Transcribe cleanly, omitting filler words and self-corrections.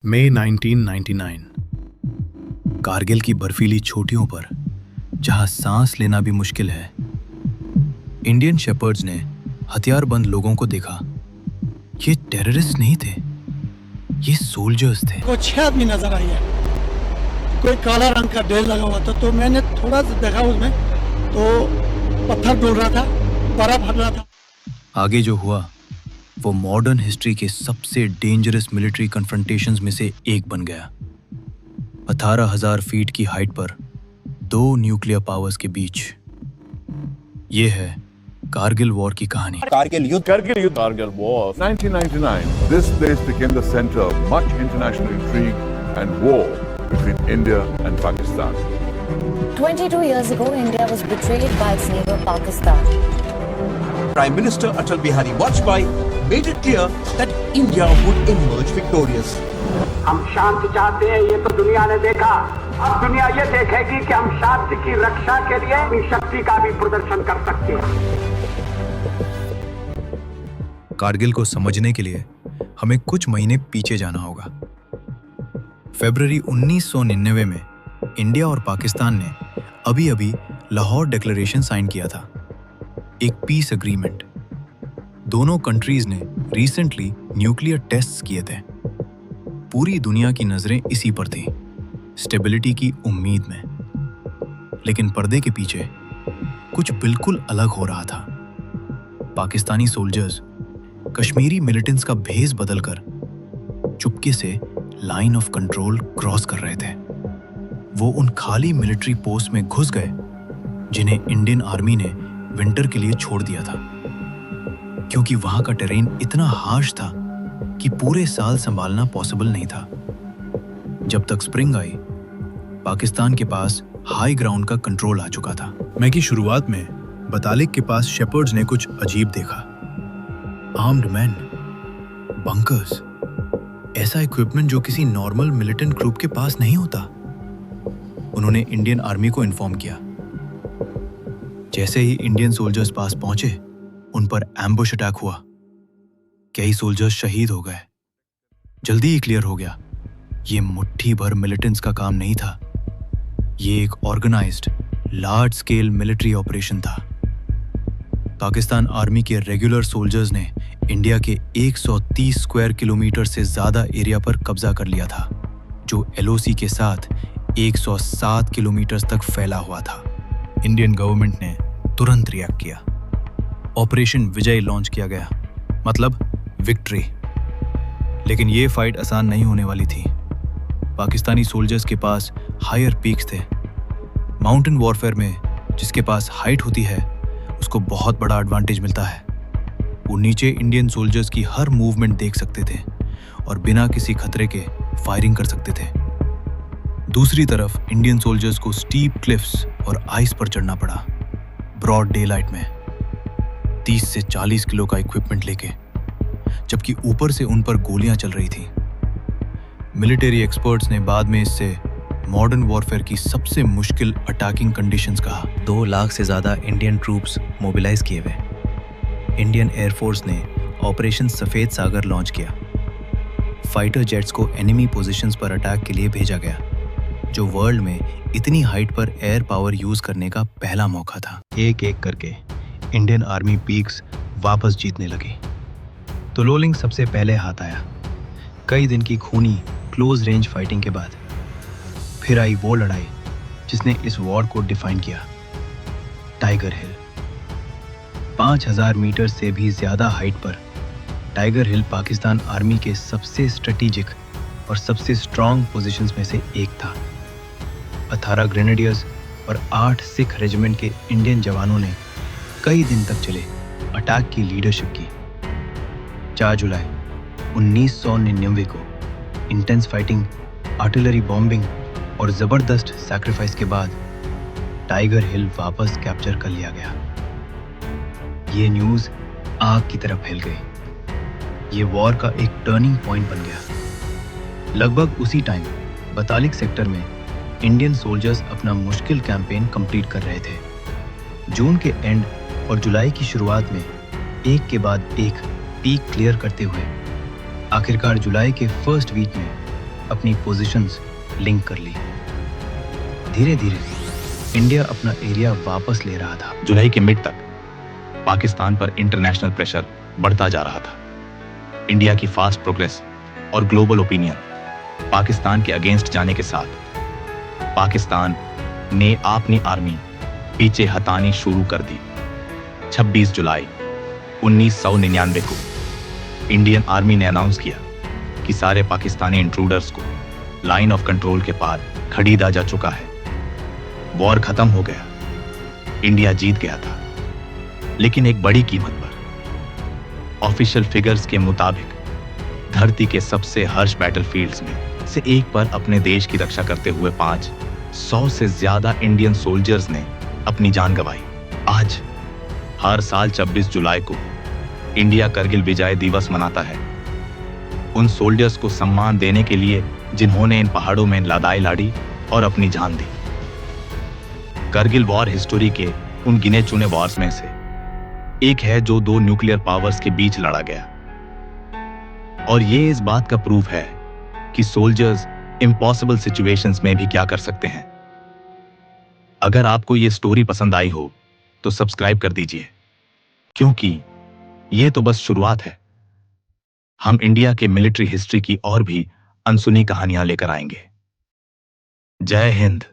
मई 1999 कारगिल की बर्फीली चोटियों पर जहां सांस लेना भी मुश्किल है, इंडियन शेपर्ड्स ने हथियारबंद लोगों को देखा। ये टेररिस्ट नहीं थे, ये सोल्जर्स थे। को 6 आदमी नजर आई है, कोई काला रंग का ढेर लगा हुआ था। तो मैंने थोड़ा सा देखा उसमें, तो पत्थर डोल रहा था, बर्फ हट रहा था। आगे जो हुआ वो मॉडर्न हिस्ट्री के सबसे डेंजरस मिलिट्री कन्फ्रंटेशंस में से एक बन गया। 18,000 फीट की हाइट पर दो न्यूक्लियर पावर्स के बीच। ये है कारगिल वॉर की कहानी। Kargil War, 1999. This place became the center of much international intrigue and war between India and Pakistan. 22 years ago, India was betrayed by its neighbor Pakistan. Prime Minister Atal Bihari Vajpayee made it clear that India would emerge victorious. हम शांति चाहते हैं, ये तो दुनिया ने देखा। अब दुनिया ये देखेगी कि हम शांति की रक्षा के लिए अपनी शक्ति का भी प्रदर्शन कर सकते हैं। कारगिल को समझने के लिए हमें कुछ महीने पीछे जाना होगा। फरवरी 1999 में इंडिया और पाकिस्तान ने अभी लाहौर डिक्लेरेशन साइन किया था, एक पीस एग्रीमेंट। दोनों कंट्रीज ने रिसेंटली न्यूक्लियर टेस्ट्स किए थे। पूरी दुनिया की नजरें इसी पर थीं, स्टेबिलिटी की उम्मीद में। लेकिन पर्दे के पीछे कुछ बिल्कुल अलग हो रहा था। पाकिस्तानी सोल्जर्स कश्मीरी मिलिटेंट्स का भेस बदलकर चुपके से लाइन ऑफ कंट्रोल क्रॉस कर रहे थे। वो उन खाली मिलिट्री पोस्ट में घुस गए जिन्हें इंडियन आर्मी ने विंटर के लिए छोड़ दिया था, क्योंकि वहां का टेरेन इतना हार्श था कि पूरे साल संभालना पॉसिबल नहीं था। जब तक स्प्रिंग आई, पाकिस्तान के पास हाई ग्राउंड का कंट्रोल आ चुका था। मई की शुरुआत में बतालिक के पास शेपर्ड्स ने कुछ अजीब देखा। आर्म्ड मैन, बंकर्स, ऐसा इक्विपमेंट जो किसी नॉर्मल मिलिटेंट ग्रुप के पास नहीं होता। उन्होंने इंडियन आर्मी को इन्फॉर्म किया। जैसे ही इंडियन सोल्जर्स पास पहुंचे, उन पर एम्बुश अटैक हुआ। कई सोल्जर्स शहीद हो गए। जल्दी ही क्लियर हो गया, ये मुट्ठी भर मिलिटेंट्स का काम नहीं था। ये एक organised large scale military operation था। पाकिस्तान आर्मी के रेगुलर सोल्जर्स ने इंडिया के 130 स्क्वायर किलोमीटर से ज्यादा एरिया पर कब्जा कर लिया था, जो एलओसी के साथ 107 किलोमीटर तक फैला हुआ था। इंडियन गवर्नमेंट ने तुरंत रिएक्ट किया। ऑपरेशन विजय लॉन्च किया गया, मतलब विक्ट्री। लेकिन ये फाइट आसान नहीं होने वाली थी। पाकिस्तानी सोल्जर्स के पास हायर पीक्स थे। माउंटेन वॉरफेयर में जिसके पास हाइट होती है, उसको बहुत बड़ा एडवांटेज मिलता है। वो नीचे इंडियन सोल्जर्स की हर मूवमेंट देख सकते थे और बिना किसी खतरे के फायरिंग कर सकते थे। दूसरी तरफ इंडियन सोल्जर्स को स्टीप क्लिफ्स और आइस पर चढ़ना पड़ा, ब्रॉड डे लाइट में, 30 से 40 किलो का इक्विपमेंट लेके, जबकि ऊपर से उन पर गोलियां चल रही थी। मिलिट्री एक्सपर्ट्स ने बाद में इससे मॉडर्न वॉरफेयर की सबसे मुश्किल अटैकिंग कंडीशंस कहा। 2 लाख से ज्यादा इंडियन ट्रूप्स मोबिलाइज किए हुए। इंडियन एयरफोर्स ने ऑपरेशन सफेद सागर लॉन्च किया। फाइटर जेट्स को एनिमी पोजीशंस पर अटैक के लिए भेजा गया, जो वर्ल्ड में इतनी हाइट पर एयर पावर यूज करने का पहला मौका था। एक एक करके इंडियन आर्मी पीक्स वापस जीतने लगी। तो लोलिंग सबसे पहले हाथ आया। कई दिन की खूनी क्लोज रेंज फाइटिंग के बाद फिर आई वो लड़ाई जिसने इस वॉर को डिफाइन किया, टाइगर हिल। 5000 मीटर से भी ज्यादा हाइट पर टाइगर हिल पाकिस्तान आर्मी के सबसे स्ट्रेटेजिक और सबसे स्ट्रॉन्ग पोजीशंस में से एक था। 18 ग्रेनेडियर्स और 8 सिख रेजिमेंट के इंडियन जवानों ने कई दिन तक चले अटैक की लीडरशिप की। 4 जुलाई 1999 को इंटेंस फाइटिंग, आर्टिलरी बॉम्बिंग और जबरदस्त सैक्रिफाइस के बाद टाइगर हिल वापस कैप्चर कर लिया गया। ये न्यूज़ आग की तरह फैल गई। ये वॉर का एक टर्निंग पॉइंट बन गया। लगभग उसी टाइम बतालिक सेक्टर में इंडियन सोल्जर्स अपना मुश्किल कैंपेन कंप्लीट कर रहे थे। जून के एंड और जुलाई की शुरुआत में एक के बाद एक पीक क्लियर करते हुए आखिरकार जुलाई के फर्स्ट वीक में अपनी पोजीशंस लिंक कर ली। धीरे धीरे इंडिया अपना एरिया वापस ले रहा था। जुलाई के मिड तक पाकिस्तान पर इंटरनेशनल प्रेशर बढ़ता जा रहा था। इंडिया की फास्ट प्रोग्रेस और ग्लोबल ओपिनियन पाकिस्तान के अगेंस्ट जाने के साथ पाकिस्तान ने अपनी आर्मी पीछे हटानी शुरू कर दी। 26 जुलाई 1999 को इंडियन आर्मी ने अनाउंस किया कि सारे पाकिस्तानी इंट्रूडर्स को लाइन ऑफ कंट्रोल के पार खरीदा जा चुका है। वॉर खत्म हो गया, इंडिया जीत गया था, लेकिन एक बड़ी कीमत पर। ऑफिशियल फिगर्स के मुताबिक धरती के सबसे हर्ष बैटलफील्ड्स में से एक पर अपने देश की रक्षा करते हुए 500 से ज्यादा इंडियन सोल्जर्स ने अपनी जान गंवाई। आज हर साल 26 जुलाई को इंडिया करगिल विजय दिवस मनाता है, उन सोल्जर्स को सम्मान देने के लिए जिन्होंने इन पहाड़ों में लड़ाई लड़ी और अपनी जान दी। करगिल वॉर हिस्ट्री के उन गिने चुने वॉर्स में से एक है जो 2 न्यूक्लियर पावर्स के बीच लड़ा गया, और ये इस बात का प्रूफ है कि सोल्जर्स इम्पॉसिबल सिचुएशंस में भी क्या कर सकते हैं। अगर आपको ये स्टोरी पसंद आई हो तो सब्सक्राइब कर दीजिए, क्योंकि ये तो बस शुरुआत है। हम इंडिया के मिलिट्री हिस्ट्री की और भी अनसुनी कहानियां लेकर आएंगे। जय हिंद।